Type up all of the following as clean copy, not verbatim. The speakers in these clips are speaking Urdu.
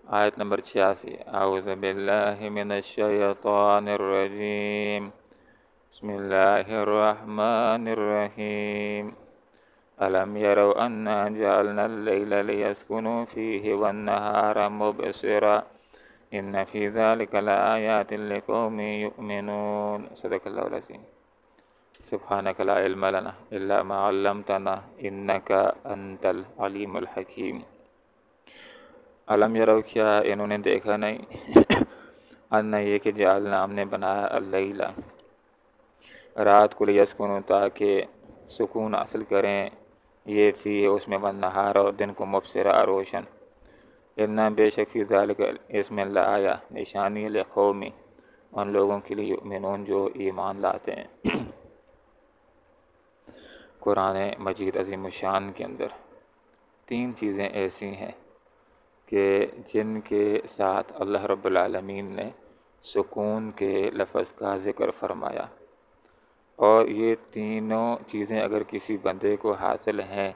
آیت نمبر 86۔ اعوذ باللہ من الشیطان الرجیم، بسم اللہ الرحمن الرحیم۔ ألم يروا أنا جعلنا الليل ليسكنوا فيه والنهار مبصرا إن في ذلك لآيات لقوم يؤمنون۔ صدق اللہ العظیم۔ سبحانك لا علم لنا إلا ما علمتنا إنك أنت العلیم الحکیم۔ علم یرو، کیا انہوں نے دیکھا نہیں، انا یہ کہ جعلنا ہم نے بنایا اللیل رات کو، لیسکنوا تاکہ سکون حاصل کریں، یہ فی اس میں، والنہار اور دن کو، مبصرا روشن، انا بے شک فی ذالک اس میں لآیا نشانی لقومی ان لوگوں کے لیے یؤمنون جو ایمان لاتے ہیں۔ قرآن مجید عظیم الشان کے اندر 3 چیزیں ایسی ہیں کہ جن کے ساتھ اللہ رب العالمین نے سکون کے لفظ کا ذکر فرمایا، اور یہ تینوں چیزیں اگر کسی بندے کو حاصل ہیں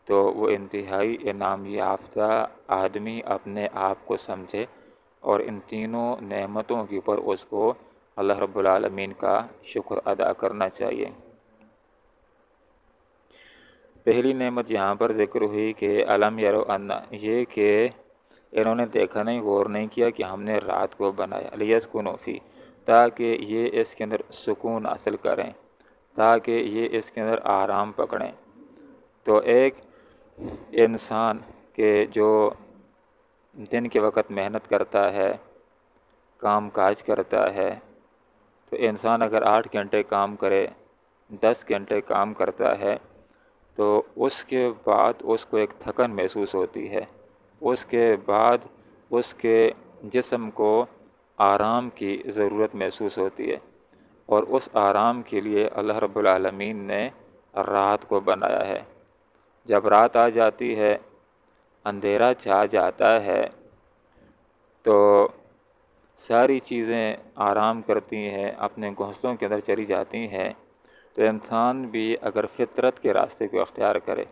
تو وہ انتہائی انعام یافتہ آدمی اپنے آپ کو سمجھے، اور ان تینوں نعمتوں کے اوپر اس کو اللہ رب العالمین کا شکر ادا کرنا چاہیے۔ پہلی نعمت یہاں پر ذکر ہوئی کہ علم یرو انا، یہ کہ انہوں نے دیکھا نہیں، غور نہیں کیا کہ ہم نے رات کو بنایا، لیسکنوا فی، تاکہ یہ اس کے اندر سکون حاصل کریں، تاکہ یہ اس کے اندر آرام پکڑیں۔ تو ایک انسان کے جو دن کے وقت محنت کرتا ہے، کام کاج کرتا ہے، تو انسان اگر 8 گھنٹے کام کرے، 10 گھنٹے کام کرتا ہے، تو اس کے بعد اس کو ایک تھکن محسوس ہوتی ہے، اس کے بعد اس کے جسم کو آرام کی ضرورت محسوس ہوتی ہے، اور اس آرام کے لیے اللہ رب العالمین نے رات کو بنایا ہے۔ جب رات آ جاتی ہے، اندھیرا چھا جاتا ہے، تو ساری چیزیں آرام کرتی ہیں، اپنے گھونسلوں کے اندر چلی جاتی ہیں۔ تو انسان بھی اگر فطرت کے راستے کو اختیار کرے،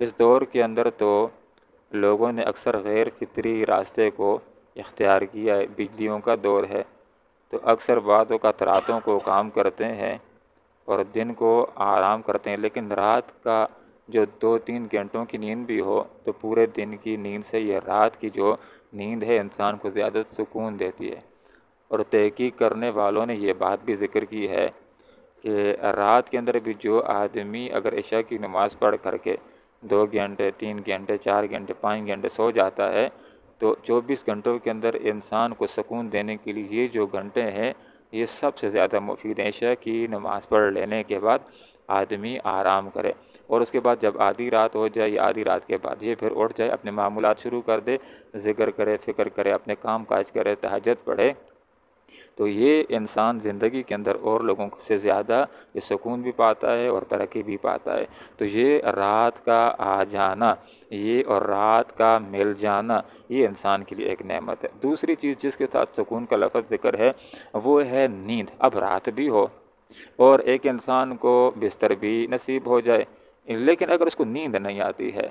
اس دور کے اندر تو لوگوں نے اکثر غیر فطری راستے کو اختیار کیا ہے، بجلیوں کا دور ہے، تو اکثر بعض اوقات راتوں کو کام کرتے ہیں اور دن کو آرام کرتے ہیں، لیکن رات کا جو 2-3 گھنٹوں کی نیند بھی ہو تو پورے دن کی نیند سے یہ رات کی جو نیند ہے انسان کو زیادہ سکون دیتی ہے۔ اور تحقیق کرنے والوں نے یہ بات بھی ذکر کی ہے کہ رات کے اندر بھی جو آدمی اگر عشاء کی نماز پڑھ کر کے 2 گھنٹے، 3 گھنٹے، 4 گھنٹے، 5 گھنٹے سو جاتا ہے، تو 24 گھنٹوں کے اندر انسان کو سکون دینے کے لیے یہ جو گھنٹے ہیں یہ سب سے زیادہ مفید ہیں۔ عشاء کی نماز پڑھ لینے کے بعد آدمی آرام کرے، اور اس کے بعد جب آدھی رات ہو جائے یا آدھی رات کے بعد یہ پھر اٹھ جائے، اپنے معمولات شروع کر دے، ذکر کرے، فکر کرے، اپنے کام کاج کرے، تہجد پڑھے، تو یہ انسان زندگی کے اندر اور لوگوں سے زیادہ یہ سکون بھی پاتا ہے اور ترقی بھی پاتا ہے۔ تو یہ رات کا آ جانا، یہ اور رات کا مل جانا، یہ انسان کے لیے ایک نعمت ہے۔ دوسری چیز جس کے ساتھ سکون کا لفظ ذکر ہے وہ ہے نیند۔ اب رات بھی ہو اور ایک انسان کو بستر بھی نصیب ہو جائے، لیکن اگر اس کو نیند نہیں آتی ہے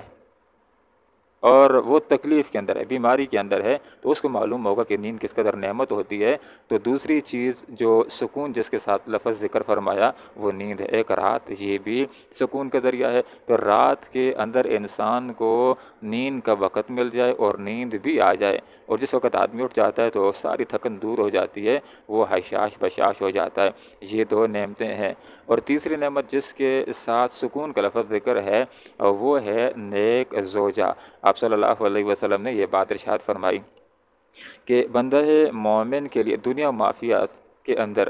اور وہ تکلیف کے اندر ہے، بیماری کے اندر ہے، تو اس کو معلوم ہوگا کہ نیند کس قدر نعمت ہوتی ہے۔ تو دوسری چیز جو سکون جس کے ساتھ لفظ ذکر فرمایا وہ نیند ہے۔ ایک رات یہ بھی سکون کا ذریعہ ہے، پھر رات کے اندر انسان کو نیند کا وقت مل جائے اور نیند بھی آ جائے، اور جس وقت آدمی اٹھ جاتا ہے تو ساری تھکن دور ہو جاتی ہے، وہ حشاش بشاش ہو جاتا ہے۔ یہ 2 نعمتیں ہیں۔ اور تیسری نعمت جس کے ساتھ سکون کا لفظ ذکر ہے وہ ہے نیک زوجہ۔ آپ صلی اللہ علیہ وسلم نے یہ بات ارشاد فرمائی کہ بندہ مومن کے لیے دنیا معافیات کے اندر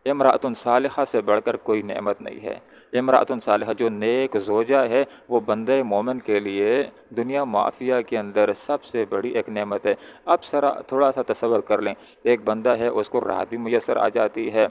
امرأۃ صالحہ سے بڑھ کر کوئی نعمت نہیں ہے۔ امرأۃ صالحہ جو نیک زوجہ ہے وہ بندہ مومن کے لیے دنیا معافیہ کے اندر سب سے بڑی ایک نعمت ہے۔ اب تھوڑا سا تصور کر لیں، ایک بندہ ہے، اس کو رات بھی میسر آ جاتی ہے،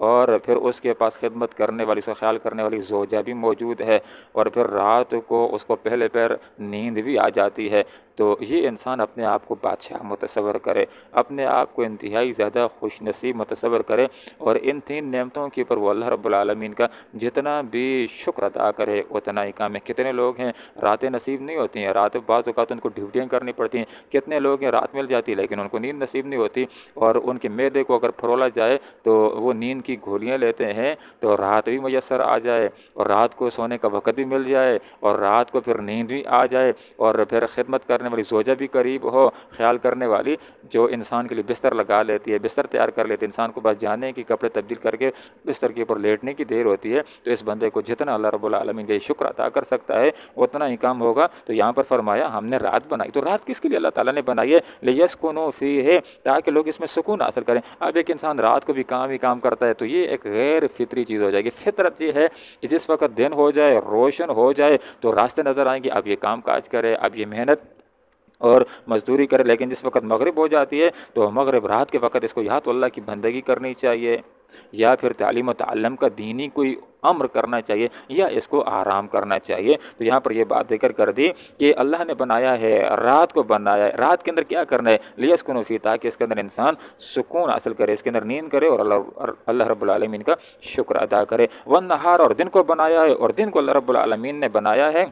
اور پھر اس کے پاس خدمت کرنے والی، اس کا خیال کرنے والی زوجہ بھی موجود ہے، اور پھر رات کو اس کو پہلے پہر نیند بھی آ جاتی ہے، تو یہ انسان اپنے آپ کو بادشاہ متصور کرے، اپنے آپ کو انتہائی زیادہ خوش نصیب متصور کرے، اور ان تین نعمتوں کے اوپر وہ اللہ رب العالمین کا جتنا بھی شکر ادا کرے اتنا ہی کام ہے۔ کتنے لوگ ہیں راتیں نصیب نہیں ہوتی ہیں، رات بعض اوقات ان کو ڈیوٹیاں کرنی پڑتی ہیں، کتنے لوگ ہیں رات مل جاتی ہے لیکن ان کو نیند نصیب نہیں ہوتی، اور ان کے معدے کو اگر پھرولا جائے تو وہ نیند کی گولیاں لیتے ہیں تو رات بھی میسر آ جائے، اور رات کو سونے کا وقت بھی مل جائے، اور رات کو پھر نیند بھی آ جائے، اور پھر خدمت کرنے والی زوجہ بھی قریب ہو، خیال کرنے والی جو انسان کے لیے بستر لگا لیتی ہے، بستر تیار کر لیتی ہے، انسان کو بس جانے کی کپڑے تبدیل کر کے بستر کے اوپر لیٹنے کی دیر ہوتی ہے، تو اس بندے کو جتنا اللہ رب العالمین کا شکر ادا کر سکتا ہے اتنا ہی کام ہوگا۔ تو یہاں پر فرمایا ہم نے رات بنائی، تو رات کس کے لیے اللہ تعالیٰ نے بنائی ہے؟ لیسکنوا فیہ، تاکہ لوگ اس میں سکون حاصل کریں۔ اب ایک انسان رات کو بھی کام کرتا ہے تو یہ ایک غیر فطری چیز ہو جائے گی۔ فطرت یہ ہے کہ جس وقت دن ہو جائے، روشن ہو جائے تو راستے نظر آئیں گے، اب یہ کام کاج کرے، اب یہ محنت اور مزدوری کرے، لیکن جس وقت مغرب ہو جاتی ہے تو مغرب رات کے وقت اس کو یا تو اللہ کی بندگی کرنی چاہیے، یا پھر تعلیم و تعلم کا دینی کوئی امر کرنا چاہیے، یا اس کو آرام کرنا چاہیے۔ تو یہاں پر یہ بات ذکر کر دی کہ اللہ نے بنایا ہے، رات کو بنایا ہے، رات کے اندر کیا کرنا ہے؟ لیسکنوا فیہ، تاکہ اس کے اندر انسان سکون حاصل کرے، اس کے اندر نیند کرے اور اللہ رب العالمین کا شکر ادا کرے۔ والنہار، اور دن کو بنایا ہے، اور دن کو اللہ رب العالمین نے بنایا ہے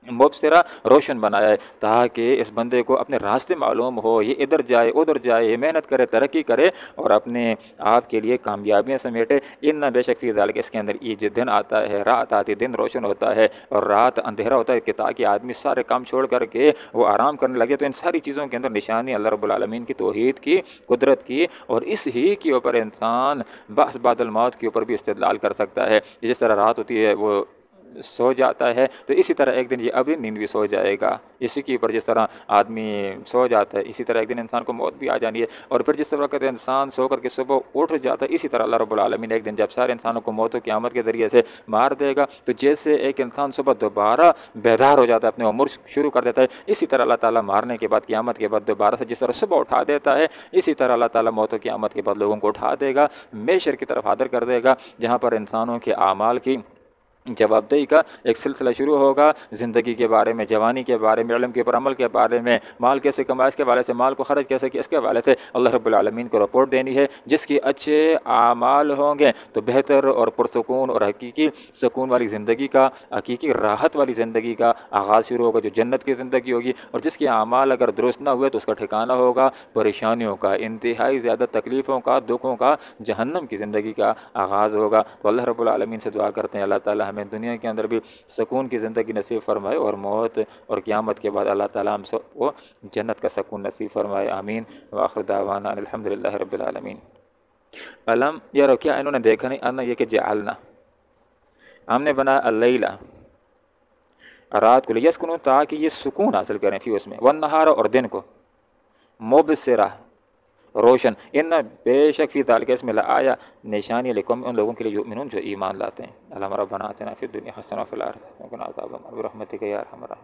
مبصرہ، روشن بنایا ہے، تاکہ اس بندے کو اپنے راستے معلوم ہو، یہ ادھر جائے ادھر جائے، یہ محنت کرے، ترقی کرے اور اپنے آپ کے لیے کامیابیاں سمیٹے۔ ان بے شک فی ذالک، اس کے اندر یہ جو دن آتا ہے، رات آتی ہے، دن روشن ہوتا ہے اور رات اندھیرا ہوتا ہے، کہ تاکہ آدمی سارے کام چھوڑ کر کے وہ آرام کرنے لگے۔ تو ان ساری چیزوں کے اندر نشانی اللہ رب العالمین کی توحید کی، قدرت کی، اور اس ہی کے اوپر انسان بحث بعد الموت کے اوپر بھی استدلال کر سکتا ہے۔ جس طرح رات ہوتی ہے وہ سو جاتا ہے، تو اسی طرح ایک دن یہ ابھی نیند بھی سو جائے گا، اسی کے اوپر جس طرح آدمی سو جاتا ہے اسی طرح ایک دن انسان کو موت بھی آ جانی ہے، اور پھر جس طرح انسان سو کر کے صبح اٹھ جاتا ہے، اسی طرح اللہ رب العالمین ایک دن جب سارے انسانوں کو موت و قیامت کے ذریعے سے مار دے گا، تو جیسے ایک انسان صبح دوبارہ بیدار ہو جاتا ہے، اپنے عمر شروع کر دیتا ہے، اسی طرح اللہ تعالیٰ مارنے کے بعد، قیامت کے بعد دوبارہ سے جس طرح صبح اٹھا دیتا ہے، اسی طرح اللہ تعالیٰ موت و قیامت کے بعد لوگوں کو اٹھا دے گا، محشر کی طرف حاضر کر دے گا، جہاں پر انسانوں کے اعمال کی جواب دہی کا ایک سلسلہ شروع ہوگا، زندگی کے بارے میں، جوانی کے بارے میں، علم کے اوپر عمل کے بارے میں، مال کیسے کمایا اس کے حوالے سے، مال کو خرچ کیسے کیا اس کے حوالے سے اللہ رب العالمین کو رپورٹ دینی ہے۔ جس کی اچھے اعمال ہوں گے تو بہتر اور پرسکون اور حقیقی سکون والی زندگی کا، حقیقی راحت والی زندگی کا آغاز شروع ہوگا، جو جنت کی زندگی ہوگی، اور جس کے اعمال اگر درست نہ ہوئے تو اس کا ٹھکانہ ہوگا پریشانیوں کا، انتہائی زیادہ تکلیفوں کا، دکھوں کا، جہنم کی زندگی کا آغاز ہوگا۔ تو اللہ رب العالمین سے دعا کرتے ہیں اللہ تعالیٰ ہمیں دنیا کے اندر بھی سکون کی زندگی نصیب فرمائے، اور موت اور قیامت کے بعد اللہ تعالیٰ ہم سب کو جنت کا سکون نصیب فرمائے، آمین۔ وآخر دعوانا ان الحمدللہ رب العالمین۔ علم یارو، کیا انہوں نے دیکھا نہیں؟ انا یہ کہ جعلنا، ہم نے بنا اللیلہ، رات کو، لیسکنوا، تاکہ یہ سکون حاصل کریں، فی اس میں، والنہار، اور دن کو، مبصرہ، روشن، ان بے شک فی ذالک، اس میں لآیا، نشانی لقوم، ان لوگوں کے لیے یؤمنون جو ایمان لاتے ہیں۔ اللہم ربنا آتنا فی الدنیا حسنہ وفی الآخرۃ حسنہ وقنا عذاب النار برحمتک یا ارحم الراحمین۔